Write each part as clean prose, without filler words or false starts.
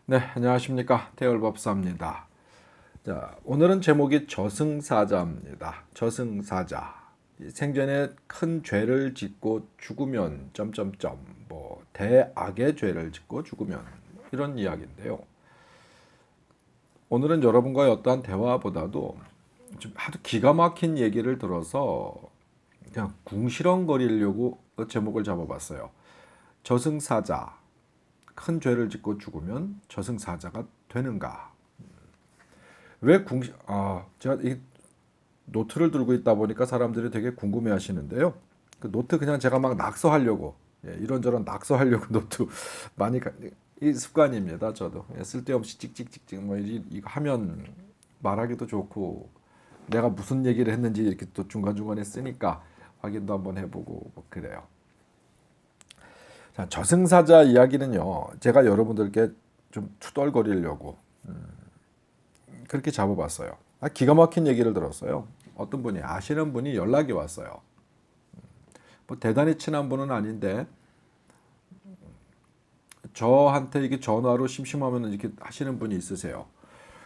네, 안녕하십니까. 태열법사입니다. 자, 오늘은 제목이 저승사자입니다. 저승사자. 생전에 큰 죄를 짓고 죽으면 점점점 뭐 대악의 죄를 짓고 죽으면 이런 이야기인데요. 오늘은 여러분과의 어떠한 대화보다도 좀 하도 기가 막힌 얘기를 들어서 그냥 궁시렁거리려고 제목을 잡아봤어요. 저승사자. 큰 죄를 짓고 죽으면 저승사자가 되는가? 제가 이 노트를 들고 있다 보니까 사람들이 되게 궁금해 하시는데요. 그 노트 그냥 제가 막 낙서하려고, 이런저런 낙서하려고 노트 많이, 이 습관입니다. 저도. 쓸데없이 찍찍찍찍, 뭐, 이거 하면 말하기도 좋고, 내가 무슨 얘기를 했는지 이렇게 또 중간중간에 쓰니까 확인도 한번 해보고, 뭐 그래요. 자, 저승사자 이야기는요, 제가 여러분들께 좀 투덜거리려고 그렇게 잡아봤어요. 기가 막힌 얘기를 들었어요. 어떤 분이 아시는 분이 연락이 왔어요. 뭐 대단히 친한 분은 아닌데 저한테 이게 전화로 심심하면 이렇게 하시는 분이 있으세요.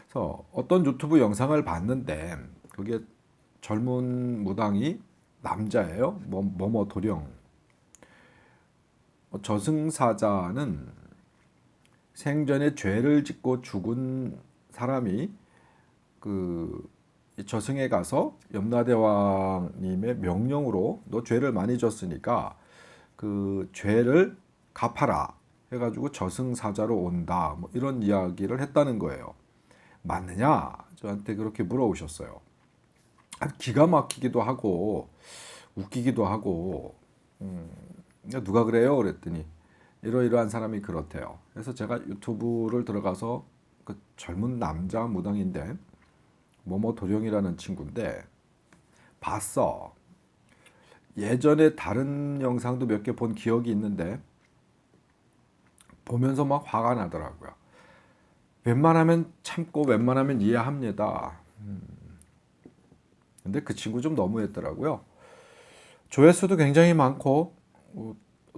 그래서 어떤 유튜브 영상을 봤는데 그게 젊은 무당이 남자예요. 뭐뭐 도령. 저승사자는 생전에 죄를 짓고 죽은 사람이 그 저승에 가서 염라대왕님의 명령으로 너 죄를 많이 졌으니까 그 죄를 갚아라 해가지고 저승사자로 온다 뭐 이런 이야기를 했다는 거예요. 맞느냐? 저한테 그렇게 물어오셨어요. 기가 막히기도 하고 웃기기도 하고 누가 그래요? 그랬더니 이러이러한 사람이 그렇대요. 그래서 제가 유튜브를 들어가서 그 젊은 남자 무당인데 뭐뭐 도령이라는 친구인데 봤어. 예전에 다른 영상도 몇 개 본 기억이 있는데 보면서 막 화가 나더라고요. 웬만하면 참고 웬만하면 이해합니다. 근데 그 친구 좀 너무했더라고요. 조회수도 굉장히 많고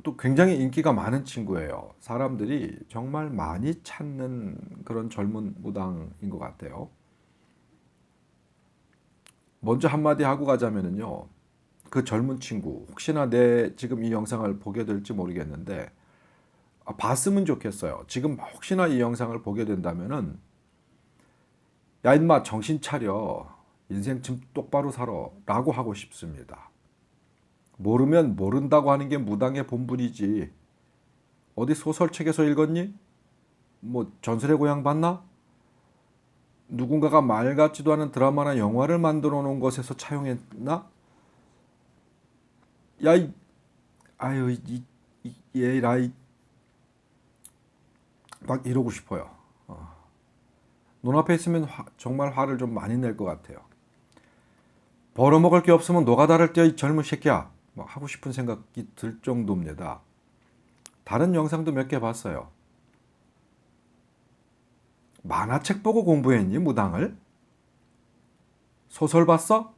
또 굉장히 인기가 많은 친구예요. 사람들이 정말 많이 찾는 그런 젊은 무당인 것 같아요. 먼저 한마디 하고 가자면은요. 그 젊은 친구 혹시나 내 지금 이 영상을 보게 될지 모르겠는데 봤으면 좋겠어요. 지금 혹시나 이 영상을 보게 된다면은 야 인마 정신 차려. 인생 좀 똑바로 살아 라고 하고 싶습니다. 모르면 모른다고 하는 게 무당의 본분이지. 어디 소설책에서 읽었니? 뭐 전설의 고향 봤나? 누군가가 말 같지도 않은 드라마나 영화를 만들어 놓은 것에서 차용했나? 야, 아유, 얘라, 막 이러고 싶어요. 눈앞에 있으면 정말 화를 좀 많이 낼 것 같아요. 벌어먹을 게 없으면 노가다를 떼어 이 젊은 새끼야. 뭐 하고 싶은 생각이 들 정도입니다. 다른 영상도 몇 개 봤어요. 만화책 보고 공부했니 무당을? 소설 봤어?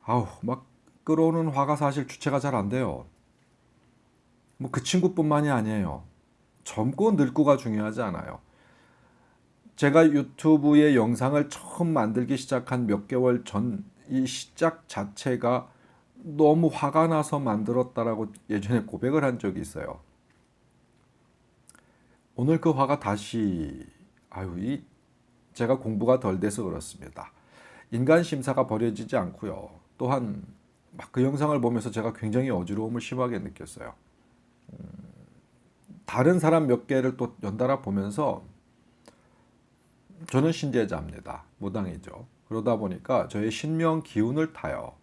아우 막 끌어오는 화가 사실 주체가 잘 안 돼요. 뭐 그 친구뿐만이 아니에요. 젊고 늙고가 중요하지 않아요. 제가 유튜브에 영상을 처음 만들기 시작한 몇 개월 전 이 시작 자체가 너무 화가 나서 만들었다라고 예전에 고백을 한 적이 있어요. 오늘 그 화가 다시 이 제가 공부가 덜 돼서 그렇습니다. 인간 심사가 버려지지 않고요. 또한 막 그 영상을 보면서 제가 굉장히 어지러움을 심하게 느꼈어요. 다른 사람 몇 개를 또 연달아 보면서 저는 신재자입니다. 무당이죠. 그러다 보니까 저의 신명 기운을 타요.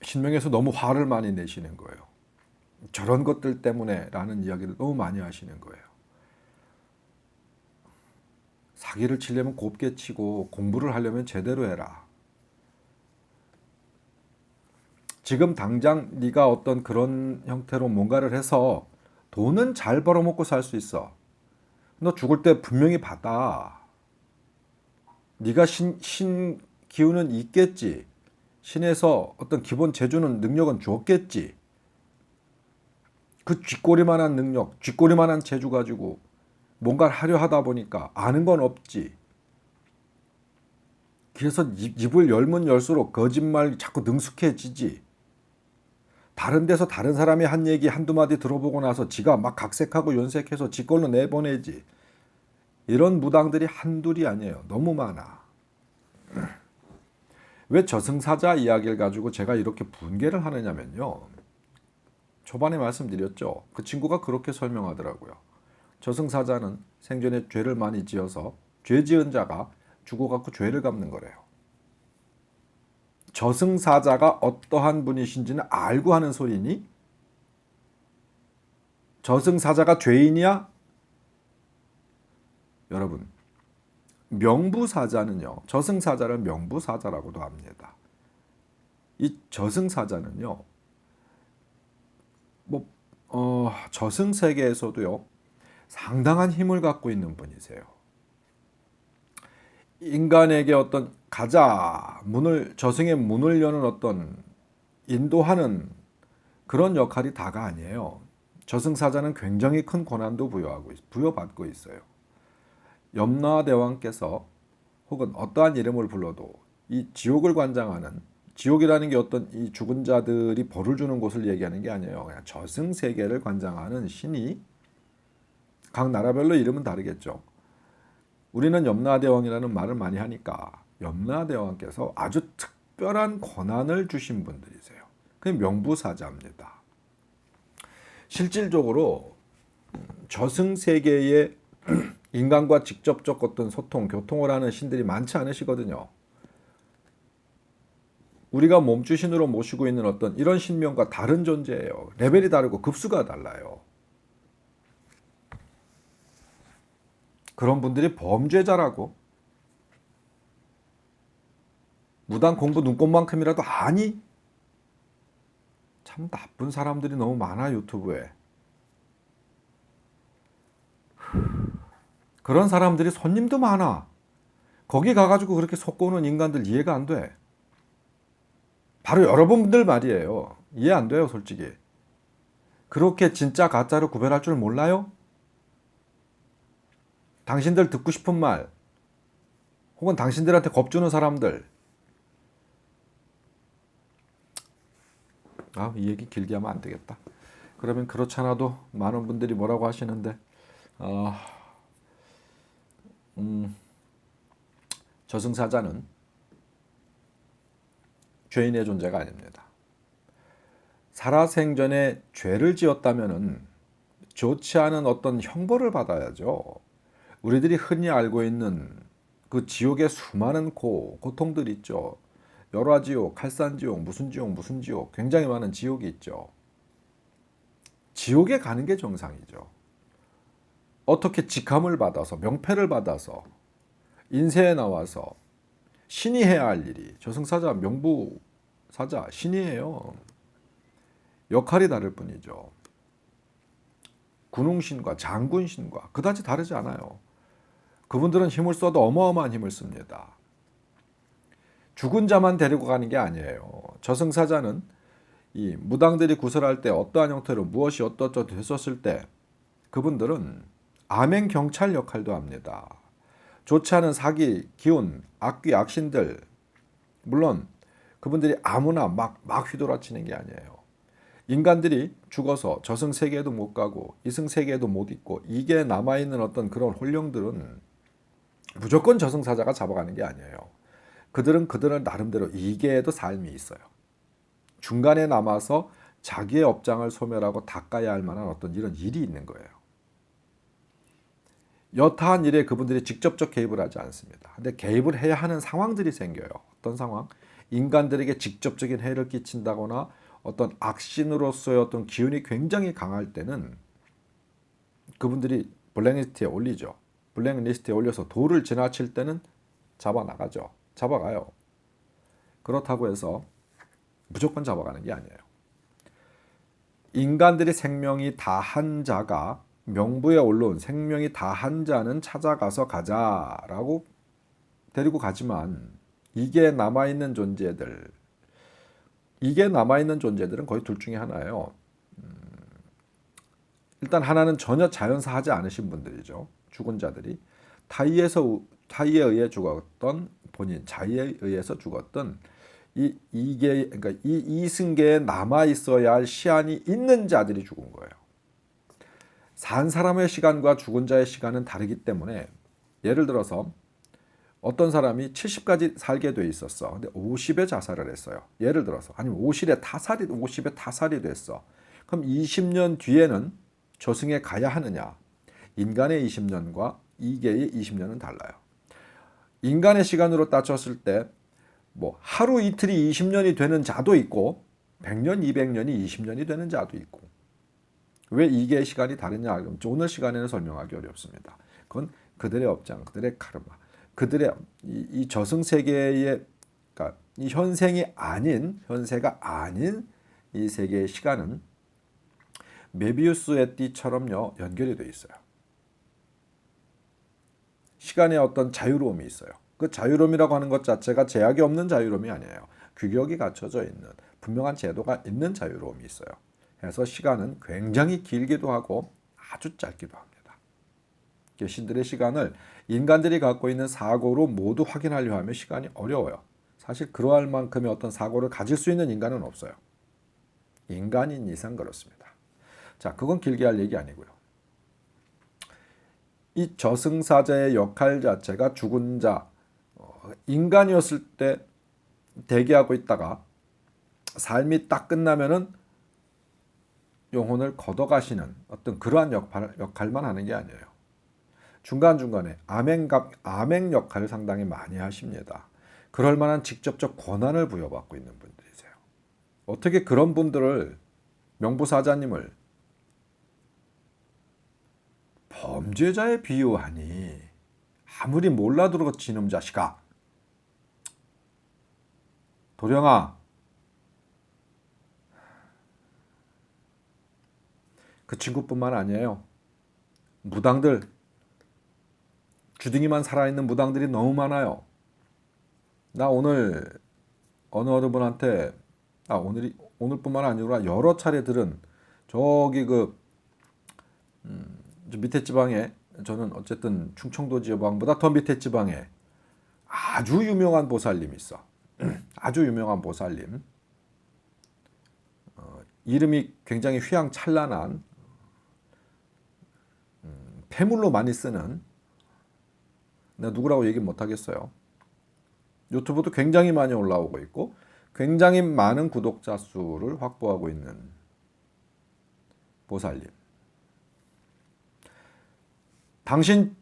신명에서 너무 화를 많이 내시는 거예요. 저런 것들 때문에 라는 이야기를 너무 많이 하시는 거예요. 사기를 치려면 곱게 치고 공부를 하려면 제대로 해라. 지금 당장 네가 어떤 그런 형태로 뭔가를 해서 돈은 잘 벌어먹고 살 수 있어. 너 죽을 때 분명히 받아. 네가 신 기운은 있겠지. 신에서 어떤 기본 재주는 능력은 줬겠지. 그 쥐꼬리만한 능력, 쥐꼬리만한 재주 가지고 뭔가를 하려 하다 보니까 아는 건 없지. 그래서 입을 열면 열수록 거짓말 자꾸 능숙해지지. 다른 데서 다른 사람이 한 얘기 한두 마디 들어보고 나서 지가 막 각색하고 연색해서 지 걸로 내보내지. 이런 무당들이 한둘이 아니에요. 너무 많아. 왜 저승사자 이야기를 가지고 제가 이렇게 분개를 하느냐면요. 초반에 말씀드렸죠. 그 친구가 그렇게 설명하더라고요. 저승사자는 생전에 죄를 많이 지어서 죄 지은 자가 죽어갖고 죄를 갚는 거래요. 저승사자가 어떠한 분이신지는 알고 하는 소리니 저승사자가 죄인이야? 여러분, 명부사자는요. 저승사자를 명부사자라고도 합니다. 이 저승사자는요. 저승세계에서도요. 상당한 힘을 갖고 있는 분이세요. 인간에게 어떤 가자 문을 저승의 문을 여는 어떤 인도하는 그런 역할이 다가 아니에요. 저승사자는 굉장히 큰 권한도 부여받고 있어요. 염라대왕께서 혹은 어떠한 이름을 불러도 이 지옥을 관장하는 지옥이라는 게 어떤 이 죽은 자들이 벌을 주는 곳을 얘기하는 게 아니에요. 그냥 저승세계를 관장하는 신이 각 나라별로 이름은 다르겠죠. 우리는 염라대왕이라는 말을 많이 하니까 염라대왕께서 아주 특별한 권한을 주신 분들이세요. 그게 명부사자입니다. 실질적으로 저승세계에 인간과 직접적 어떤 소통, 교통을 하는 신들이 많지 않으시거든요. 우리가 몸주신으로 모시고 있는 어떤 이런 신명과 다른 존재예요. 레벨이 다르고 급수가 달라요. 그런 분들이 범죄자라고 무당 공부 눈꽃만큼이라도 아니? 참 나쁜 사람들이 너무 많아 유튜브에. 그런 사람들이 손님도 많아. 거기 가가지고 그렇게 속고는 인간들 이해가 안 돼. 바로 여러분들 말이에요. 이해 안 돼요 솔직히. 그렇게 진짜 가짜를 구별할 줄 몰라요? 당신들 듣고 싶은 말 혹은 당신들한테 겁주는 사람들 이 얘기 길게 하면 안 되겠다. 그러면 그렇잖아도 많은 분들이 뭐라고 하시는데 저승사자는 죄인의 존재가 아닙니다. 살아생전에 죄를 지었다면은 좋지 않은 어떤 형벌을 받아야죠. 우리들이 흔히 알고 있는 그 지옥의 수많은 고통들 있죠. 열화지옥, 칼산지옥, 무슨 지옥, 무슨 지옥, 굉장히 많은 지옥이 있죠. 지옥에 가는 게 정상이죠. 어떻게 직함을 받아서, 명패를 받아서, 인세에 나와서 신이 해야 할 일이, 저승사자, 명부사자, 신이 해요. 역할이 다를 뿐이죠. 군웅신과 장군신과 그다지 다르지 않아요. 그분들은 힘을 써도 어마어마한 힘을 씁니다. 죽은 자만 데리고 가는 게 아니에요. 저승사자는 이 무당들이 구설할 때 어떠한 형태로 무엇이 어떠어떠 됐었을 때 그분들은 암행 경찰 역할도 합니다. 좋지 않은 사기, 기운, 악귀, 악신들 물론 그분들이 아무나 막 휘돌아치는 게 아니에요. 인간들이 죽어서 저승세계에도 못 가고 이승세계에도 못 있고 이게 남아있는 어떤 그런 혼령들은 무조건 저승사자가 잡아가는 게 아니에요. 그들은 나름대로 이계에도 삶이 있어요. 중간에 남아서 자기의 업장을 소멸하고 닦아야 할 만한 어떤 이런 일이 있는 거예요. 여타한 일에 그분들이 직접적 개입을 하지 않습니다. 근데 개입을 해야 하는 상황들이 생겨요. 어떤 상황? 인간들에게 직접적인 해를 끼친다거나 어떤 악신으로서의 어떤 기운이 굉장히 강할 때는 그분들이 블랙리스트에 올리죠. 블랙리스트에 올려서 도를 지나칠 때는 잡아나가죠. 잡아가요. 그렇다고 해서 무조건 잡아가는 게 아니에요. 인간들이 생명이 다한 자가 명부에 올라온 생명이 다한 자는 찾아가서 가자라고 데리고 가지만 이게 남아있는 존재들은 거의 둘 중에 하나예요. 일단 하나는 전혀 자연사 하지 않으신 분들이죠. 죽은 자들이 타의에 의해 죽었던 본인 자의에 의해서 죽었던 이게 그러니까 이 이승계에 남아 있어야 할 시한이 있는 자들이 죽은 거예요. 산 사람의 시간과 죽은 자의 시간은 다르기 때문에 예를 들어서 어떤 사람이 70까지 살게 돼 있었어. 근데 50에 자살을 했어요. 예를 들어서 아니면 50에 타살이 됐어. 그럼 20년 뒤에는 저승에 가야 하느냐? 인간의 20년과 이계의 20년은 달라요. 인간의 시간으로 따졌을 때 뭐 하루 이틀이 20년이 되는 자도 있고 100년, 200년이 20년이 되는 자도 있고 왜 이계의 시간이 다르냐? 그럼 오늘 시간에는 설명하기 어렵습니다. 그건 그들의 업장, 그들의 카르마, 그들의 이 저승 세계의 그러니까 이 현세가 아닌 이 세계의 시간은 메비우스의 띠처럼요 연결이 되어 있어요. 시간에 어떤 자유로움이 있어요. 그 자유로움이라고 하는 것 자체가 제약이 없는 자유로움이 아니에요. 규격이 갖춰져 있는 분명한 제도가 있는 자유로움이 있어요. 그래서 시간은 굉장히 길기도 하고 아주 짧기도 합니다. 신들의 시간을 인간들이 갖고 있는 사고로 모두 확인하려 하면 시간이 어려워요. 사실 그러할 만큼의 어떤 사고를 가질 수 있는 인간은 없어요. 인간인 이상 그렇습니다. 자, 그건 길게 할 얘기 아니고요. 이 저승사자의 역할 자체가 죽은 자, 인간이었을 때 대기하고 있다가 삶이 딱 끝나면은 영혼을 걷어가시는 어떤 그러한 역할만 하는 게 아니에요. 중간중간에 아멘 역할을 상당히 많이 하십니다. 그럴 만한 직접적 권한을 부여받고 있는 분들이세요. 어떻게 그런 분들을 명부사자님을 범죄자에 비유하니 아무리 몰라도 그렇지 이놈 자식아. 도령아 그 친구뿐만 아니에요. 무당들 주둥이만 살아있는 무당들이 너무 많아요. 나 오늘 어느 분한테 오늘뿐만 아니라 여러 차례 들은 저기 밑에 지방에 저는 어쨌든 충청도 지방보다 더 밑에 지방에 아주 유명한 보살님이 있어. 아주 유명한 보살님. 이름이 굉장히 휘황찬란한 폐물로 많이 쓰는 내가 누구라고 얘기 못 하겠어요. 유튜브도 굉장히 많이 올라오고 있고 굉장히 많은 구독자 수를 확보하고 있는 보살님. 당신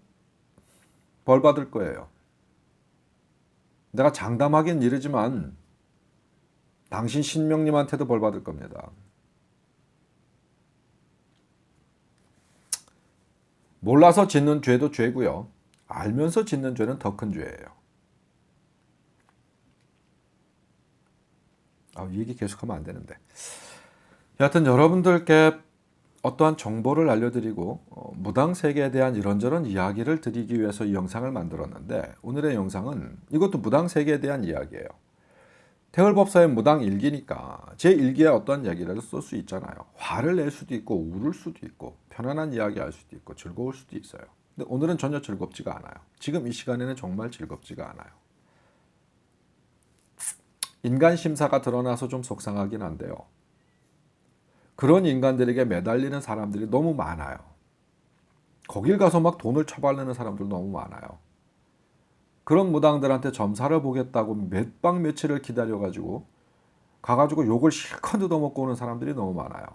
벌 받을 거예요. 내가 장담하긴 이르지만 당신 신명님한테도 벌 받을 겁니다. 몰라서 짓는 죄도 죄고요. 알면서 짓는 죄는 더 큰 죄예요. 이 얘기 계속하면 안 되는데. 여하튼 여러분들께 어떠한 정보를 알려드리고 무당 세계에 대한 이런저런 이야기를 드리기 위해서 이 영상을 만들었는데 오늘의 영상은 이것도 무당 세계에 대한 이야기예요. 태을법사의 무당 일기니까 제 일기에 어떤 이야기라도 쓸 수 있잖아요. 화를 낼 수도 있고 울을 수도 있고 편안한 이야기 할 수도 있고 즐거울 수도 있어요. 근데 오늘은 전혀 즐겁지가 않아요. 지금 이 시간에는 정말 즐겁지가 않아요. 인간 심사가 드러나서 좀 속상하긴 한데요. 그런 인간들에게 매달리는 사람들이 너무 많아요. 거길 가서 막 돈을 처발리는 사람들 너무 많아요. 그런 무당들한테 점사를 보겠다고 몇 박 며칠을 기다려가지고 가가지고 욕을 실컷 얻어먹고 오는 사람들이 너무 많아요.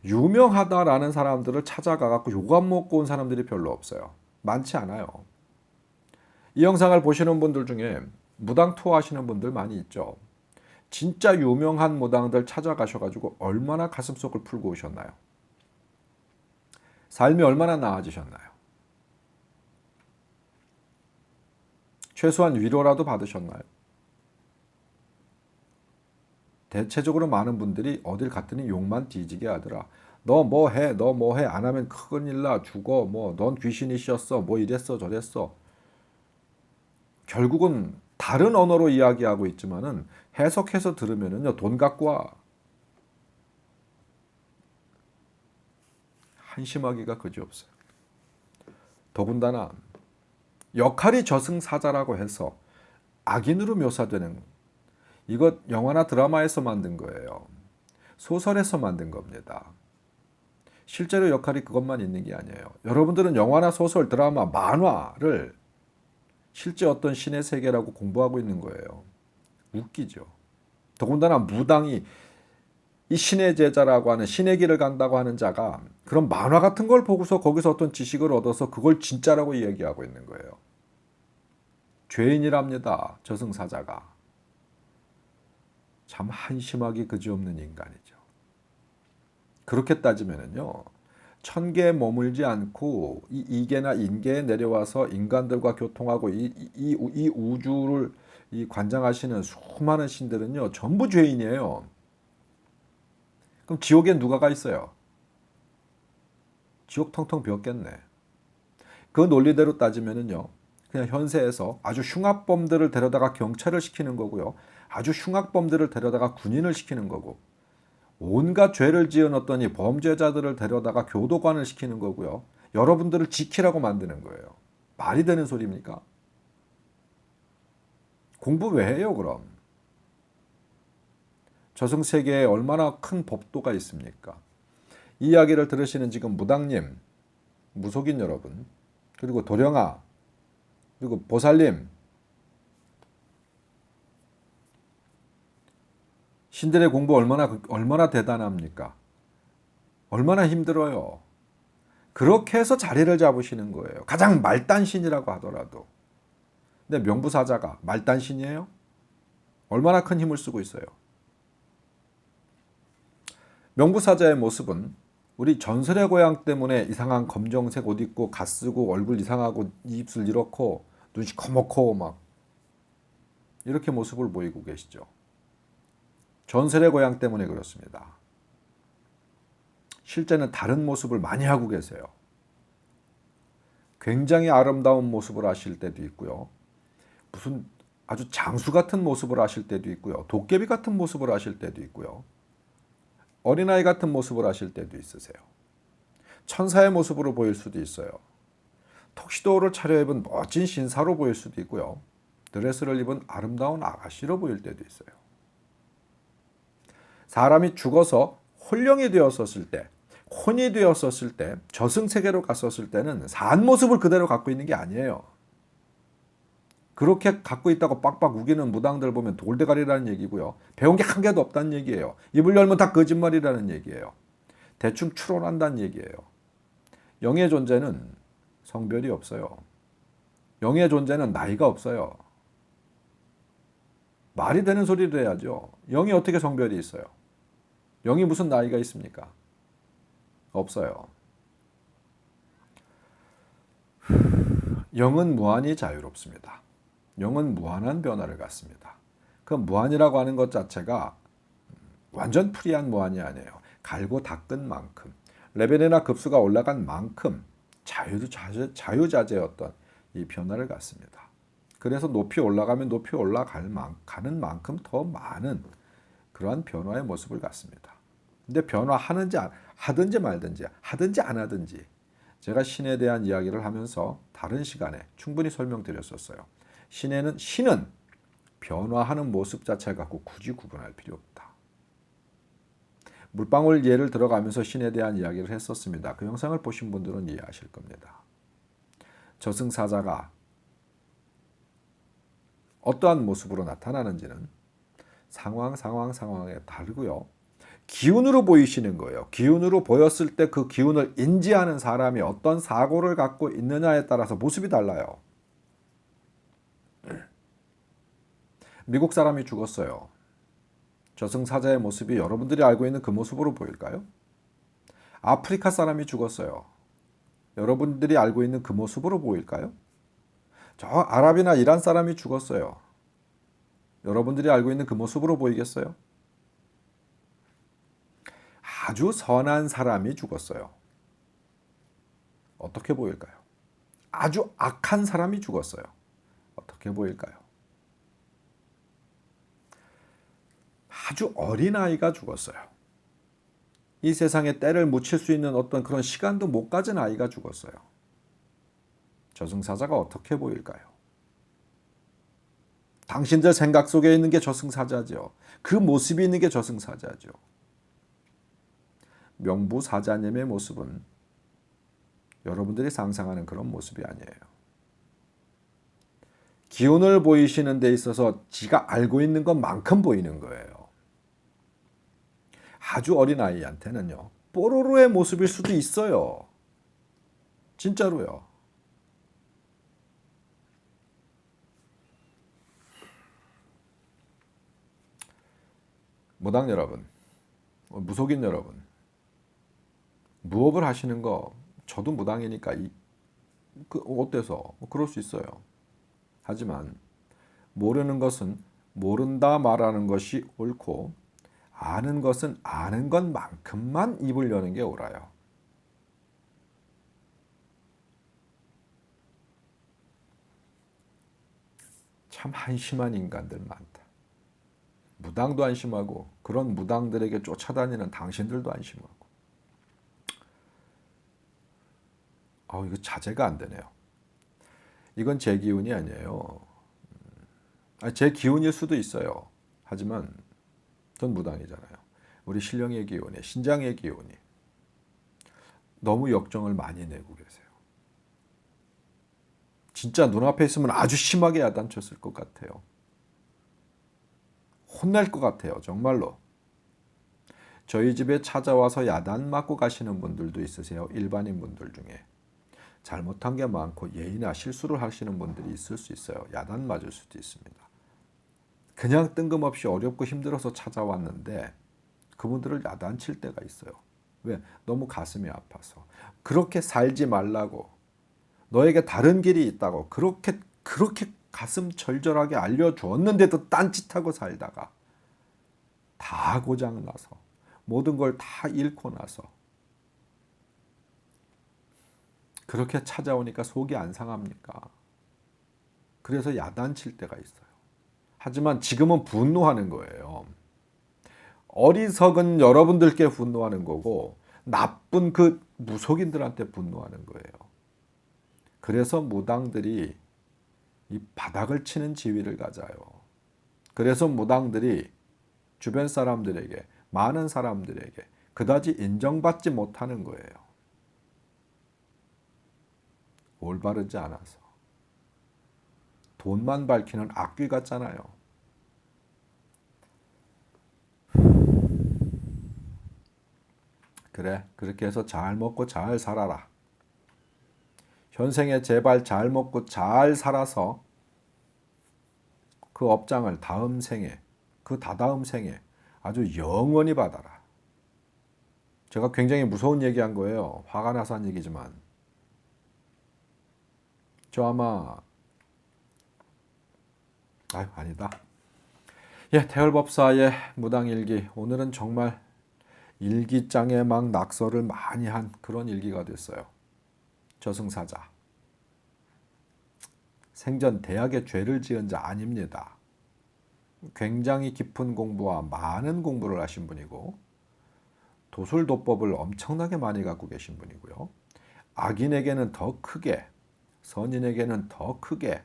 유명하다라는 사람들을 찾아가갖고 욕 안 먹고 온 사람들이 별로 없어요. 많지 않아요. 이 영상을 보시는 분들 중에 무당 투어 하시는 분들 많이 있죠. 진짜 유명한 무당들 찾아가셔가지고 얼마나 가슴속을 풀고 오셨나요? 삶이 얼마나 나아지셨나요? 최소한 위로라도 받으셨나요? 대체적으로 많은 분들이 어딜 갔더니 욕만 뒤지게 하더라. 너 뭐 해? 너 뭐 해? 안 하면 큰일 나. 죽어. 뭐 넌 귀신이셨어. 뭐 이랬어 저랬어. 결국은 다른 언어로 이야기하고 있지만은 해석해서 들으면은요 돈 갖고 와. 한심하기가 그지없어요. 더군다나 역할이 저승사자라고 해서 악인으로 묘사되는, 이것 영화나 드라마에서 만든 거예요. 소설에서 만든 겁니다. 실제로 역할이 그것만 있는 게 아니에요. 여러분들은 영화나 소설, 드라마, 만화를 실제 어떤 신의 세계라고 공부하고 있는 거예요. 웃기죠. 더군다나 무당이 이 신의 제자라고 하는, 신의 길을 간다고 하는 자가 그런 만화 같은 걸 보고서 거기서 어떤 지식을 얻어서 그걸 진짜라고 이야기하고 있는 거예요. 죄인이랍니다. 저승사자가. 참 한심하기 그지없는 인간이죠. 그렇게 따지면은요, 천계에 머물지 않고 이 이계나 인계에 내려와서 인간들과 교통하고 이 우주를 관장하시는 수많은 신들은요, 전부 죄인이에요. 그럼 지옥엔 누가 가 있어요? 지옥 텅텅 비었겠네. 그 논리대로 따지면은요, 그냥 현세에서 아주 흉악범들을 데려다가 경찰을 시키는 거고요, 아주 흉악범들을 데려다가 군인을 시키는 거고, 온갖 죄를 지어놨더니 범죄자들을 데려다가 교도관을 시키는 거고요, 여러분들을 지키라고 만드는 거예요. 말이 되는 소리입니까? 공부 왜 해요, 그럼? 저승세계에 얼마나 큰 법도가 있습니까? 이 이야기를 들으시는 지금 무당님, 무속인 여러분, 그리고 도령아, 그리고 보살님, 신들의 공부 얼마나 대단합니까? 얼마나 힘들어요. 그렇게 해서 자리를 잡으시는 거예요. 가장 말단신이라고 하더라도. 근데 명부사자가 말단신이에요? 얼마나 큰 힘을 쓰고 있어요. 명부사자의 모습은 우리 전설의 고향 때문에 이상한 검정색 옷 입고 갓 쓰고 얼굴 이상하고 입술 이렇고 눈이 시커멓고 막 이렇게 모습을 보이고 계시죠. 전설의 고향 때문에 그렇습니다. 실제는 다른 모습을 많이 하고 계세요. 굉장히 아름다운 모습을 하실 때도 있고요. 무슨 아주 장수 같은 모습을 하실 때도 있고요. 도깨비 같은 모습을 하실 때도 있고요. 어린아이 같은 모습을 하실 때도 있으세요. 천사의 모습으로 보일 수도 있어요. 턱시도를 차려입은 멋진 신사로 보일 수도 있고요. 드레스를 입은 아름다운 아가씨로 보일 때도 있어요. 사람이 죽어서 혼령이 되었었을 때, 혼이 되었었을 때, 저승세계로 갔었을 때는 산 모습을 그대로 갖고 있는 게 아니에요. 그렇게 갖고 있다고 빡빡 우기는 무당들 보면 돌대가리라는 얘기고요. 배운 게 한 개도 없다는 얘기예요. 입을 열면 다 거짓말이라는 얘기예요. 대충 추론한다는 얘기예요. 영의 존재는 성별이 없어요. 영의 존재는 나이가 없어요. 말이 되는 소리를 해야죠. 영이 어떻게 성별이 있어요? 영이 무슨 나이가 있습니까? 없어요. 영은 무한히 자유롭습니다. 영은 무한한 변화를 갖습니다. 그 무한이라고 하는 것 자체가 완전 프리한 무한이 아니에요. 갈고 닦은 만큼, 레벨이나 급수가 올라간 만큼 자유자재였던 이 변화를 갖습니다. 그래서 높이 올라가면 높이 올라가는 만큼 더 많은 그러한 변화의 모습을 갖습니다. 근데 하든지 말든지, 하든지 안 하든지, 제가 신에 대한 이야기를 하면서 다른 시간에 충분히 설명드렸었어요. 신은 변화하는 모습 자체 갖고 굳이 구분할 필요 없다. 물방울 예를 들어가면서 신에 대한 이야기를 했었습니다. 그 영상을 보신 분들은 이해하실 겁니다. 저승사자가 어떠한 모습으로 나타나는지는 상황에 다르고요. 기운으로 보이시는 거예요. 기운으로 보였을 때 그 기운을 인지하는 사람이 어떤 사고를 갖고 있느냐에 따라서 모습이 달라요. 미국 사람이 죽었어요. 저승사자의 모습이 여러분들이 알고 있는 그 모습으로 보일까요? 아프리카 사람이 죽었어요. 여러분들이 알고 있는 그 모습으로 보일까요? 저 아랍이나 이란 사람이 죽었어요. 여러분들이 알고 있는 그 모습으로 보이겠어요? 아주 선한 사람이 죽었어요. 어떻게 보일까요? 아주 악한 사람이 죽었어요. 어떻게 보일까요? 아주 어린아이가 죽었어요. 이 세상에 때를 묻힐 수 있는 어떤 그런 시간도 못 가진 아이가 죽었어요. 저승사자가 어떻게 보일까요? 당신들 생각 속에 있는 게 저승사자죠. 그 모습이 있는 게 저승사자죠. 명부사자님의 모습은 여러분들이 상상하는 그런 모습이 아니에요. 기운을 보이시는 데 있어서 지가 알고 있는 것만큼 보이는 거예요. 아주 어린 아이한테는요, 뽀로로의 모습일 수도 있어요. 진짜로요. 무당 여러분, 무속인 여러분, 무업을 하시는 거 저도 무당이니까 어때서 그럴 수 있어요. 하지만 모르는 것은 모른다 말하는 것이 옳고 아는 것은 아는 것만큼만 입을 여는 게 옳아요. 참 한심한 인간들 많다. 무당도 안심하고 그런 무당들에게 쫓아다니는 당신들도 안심하고. 이거 자제가 안 되네요. 이건 제 기운이 아니에요. 제 기운일 수도 있어요. 하지만 전 무당이잖아요. 우리 신령의 기운이, 신장의 기운이 너무 역정을 많이 내고 계세요. 진짜 눈앞에 있으면 아주 심하게 야단쳤을 것 같아요. 혼날 것 같아요. 정말로. 저희 집에 찾아와서 야단 맞고 가시는 분들도 있으세요. 일반인 분들 중에. 잘못한 게 많고 예의나 실수를 하시는 분들이 있을 수 있어요. 야단 맞을 수도 있습니다. 그냥 뜬금없이 어렵고 힘들어서 찾아왔는데 그분들을 야단칠 때가 있어요. 왜? 너무 가슴이 아파서. 그렇게 살지 말라고. 너에게 다른 길이 있다고. 그렇게 가슴 절절하게 알려주었는데도 딴짓하고 살다가 다 고장나서 모든 걸 다 잃고 나서 그렇게 찾아오니까 속이 안 상합니까? 그래서 야단칠 때가 있어요. 하지만 지금은 분노하는 거예요. 어리석은 여러분들께 분노하는 거고 나쁜 그 무속인들한테 분노하는 거예요. 그래서 무당들이 이 바닥을 치는 지위를 가져요. 그래서 무당들이 주변 사람들에게, 많은 사람들에게 그다지 인정받지 못하는 거예요. 올바르지 않아서. 돈만 밝히는 악귀 같잖아요. 그래, 그렇게 해서 잘 먹고 잘 살아라. 현생에 제발 잘 먹고 잘 살아서 그 업장을 다음 생에, 그 다다음 생에 아주 영원히 받아라. 제가 굉장히 무서운 얘기한 거예요. 화가 나서 한 얘기지만. 저 아마 아니다. 예, 태열법사의 무당일기. 오늘은 정말 일기장에 막 낙서를 많이 한 그런 일기가 됐어요. 저승사자. 생전 대학에 죄를 지은 자 아닙니다. 굉장히 깊은 공부와 많은 공부를 하신 분이고 도술도법을 엄청나게 많이 갖고 계신 분이고요. 악인에게는 더 크게, 선인에게는 더 크게,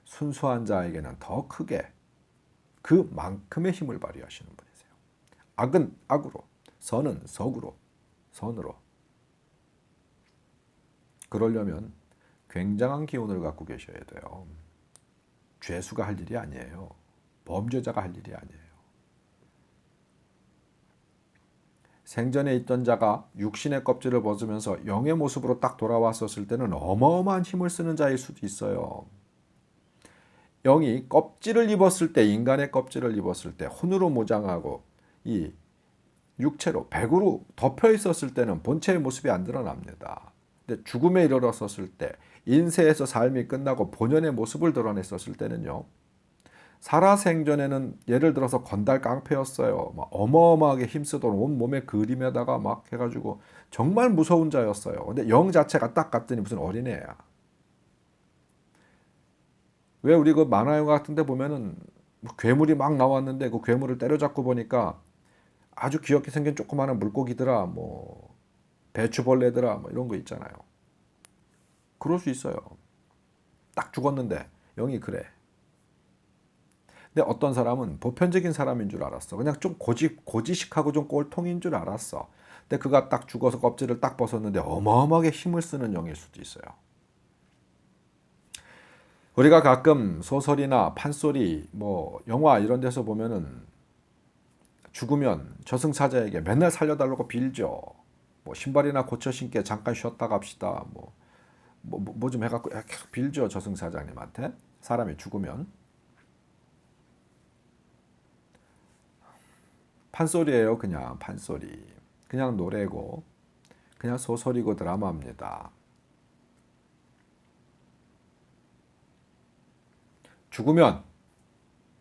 순수한 자에게는 더 크게 그만큼의 힘을 발휘하시는 분이세요. 악은 악으로, 선은 석으로, 선으로. 그러려면 굉장한 기운을 갖고 계셔야 돼요. 죄수가 할 일이 아니에요. 범죄자가 할 일이 아니에요. 생전에 있던 자가 육신의 껍질을 벗으면서 영의 모습으로 딱 돌아왔었을 때는 어마어마한 힘을 쓰는 자일 수도 있어요. 영이 껍질을 입었을 때, 인간의 껍질을 입었을 때 혼으로 무장하고 이 육체로 백으로 덮여 있었을 때는 본체의 모습이 안 드러납니다. 근데 죽음에 이르렀었을 때, 인세에서 삶이 끝나고 본연의 모습을 드러냈었을 때는요. 살아생전에는 예를 들어서 건달 깡패였어요. 막 어마어마하게 힘쓰던 온 몸에 그림에다가 막 해가지고 정말 무서운 자였어요. 근데 영 자체가 딱 갔더니 무슨 어린애야. 왜 우리 그 만화 영화 같은데 보면은 뭐 괴물이 막 나왔는데 그 괴물을 때려잡고 보니까 아주 귀엽게 생긴 조그마한 물고기들아, 뭐 배추벌레들아, 뭐 이런 거 있잖아요. 그럴 수 있어요. 딱 죽었는데 영이 그래. 근데 어떤 사람은 보편적인 사람인 줄 알았어. 그냥 좀 고지식하고 좀 꼴통인 줄 알았어. 근데 그가 딱 죽어서 껍질을 딱 벗었는데 어마어마하게 힘을 쓰는 영일 수도 있어요. 우리가 가끔 소설이나 판소리, 뭐 영화 이런 데서 보면은 죽으면 저승사자에게 맨날 살려달라고 빌죠. 뭐 신발이나 고쳐 신게 잠깐 쉬었다 갑시다. 뭐 좀 해갖고 계속 빌죠, 저승사자님한테. 사람이 죽으면. 판소리예요, 그냥 판소리. 그냥 노래고, 그냥 소설이고 드라마입니다. 죽으면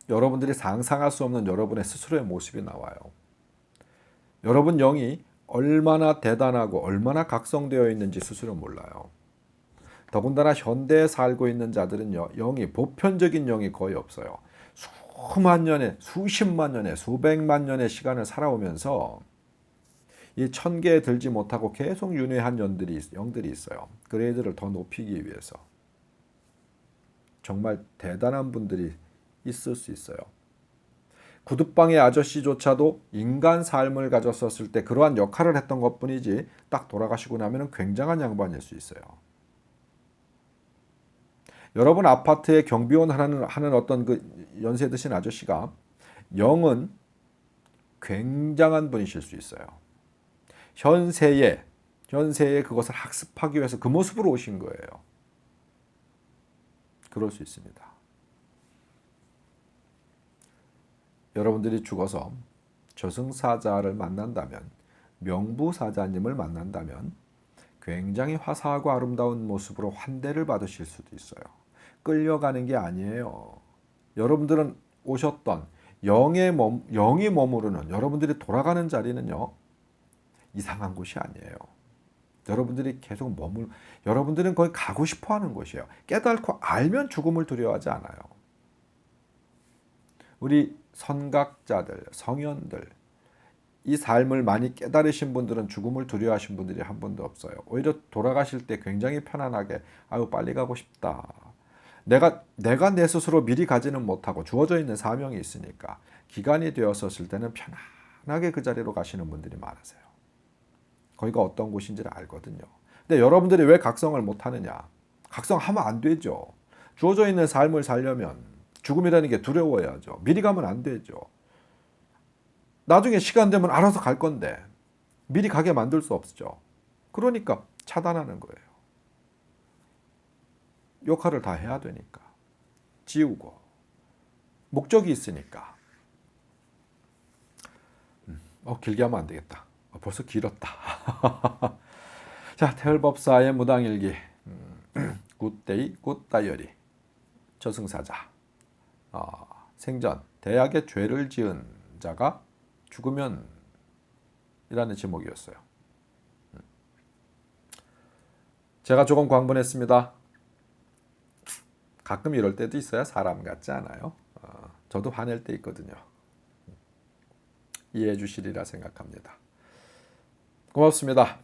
여러분들이 상상할 수 없는 여러분의 스스로의 모습이 나와요. 여러분 영이 얼마나 대단하고 얼마나 각성되어 있는지 스스로 몰라요. 더군다나 현대에 살고 있는 자들은 영이 보편적인 영이 거의 없어요. 수만 년의, 수십만 년의, 수백만 년의 시간을 살아오면서 이 천계에 들지 못하고 계속 윤회한 영들이 있어요. 그 애들을 더 높이기 위해서. 정말 대단한 분들이 있을 수 있어요. 구두방의 아저씨조차도 인간 삶을 가졌었을 때 그러한 역할을 했던 것뿐이지 딱 돌아가시고 나면 굉장한 양반일 수 있어요. 여러분 아파트에 경비원 하는 어떤 그 연세 드신 아저씨가 영은 굉장한 분이실 수 있어요. 현세에 그것을 학습하기 위해서 그 모습으로 오신 거예요. 그럴 수 있습니다. 여러분들이 죽어서 저승사자를 만난다면, 명부사자님을 만난다면 굉장히 화사하고 아름다운 모습으로 환대를 받으실 수도 있어요. 끌려가는 게 아니에요. 여러분들은 오셨던 영이 머무르는, 여러분들이 돌아가는 자리는요, 이상한 곳이 아니에요. 여러분들이 계속 여러분들은 거기 가고 싶어 하는 곳이에요. 깨닫고 알면 죽음을 두려워하지 않아요. 우리 선각자들, 성현들, 이 삶을 많이 깨달으신 분들은 죽음을 두려워하신 분들이 한 번도 없어요. 오히려 돌아가실 때 굉장히 편안하게, 아유, 빨리 가고 싶다. 내가 내 스스로 미리 가지는 못하고 주어져 있는 사명이 있으니까 기간이 되었었을 때는 편안하게 그 자리로 가시는 분들이 많으세요. 거기가 어떤 곳인지를 알거든요. 근데 여러분들이 왜 각성을 못하느냐? 각성하면 안 되죠. 주어져 있는 삶을 살려면 죽음이라는 게 두려워야죠. 미리 가면 안 되죠. 나중에 시간 되면 알아서 갈 건데 미리 가게 만들 수 없죠. 그러니까 차단하는 거예요. 역할을 다 해야 되니까. 지우고. 목적이 있으니까. 길게 하면 안 되겠다. 벌써 길었다. 자, 태열법사의 무당일기. 굿데이, 굿다이어리. 저승사자. 생전 대학에 죄를 지은 자가 죽으면 이라는 제목이었어요. 제가 조금 광분했습니다. 가끔 이럴 때도 있어야 사람 같지 않아요? 저도 화낼 때 있거든요. 이해해 주시리라 생각합니다. 고맙습니다.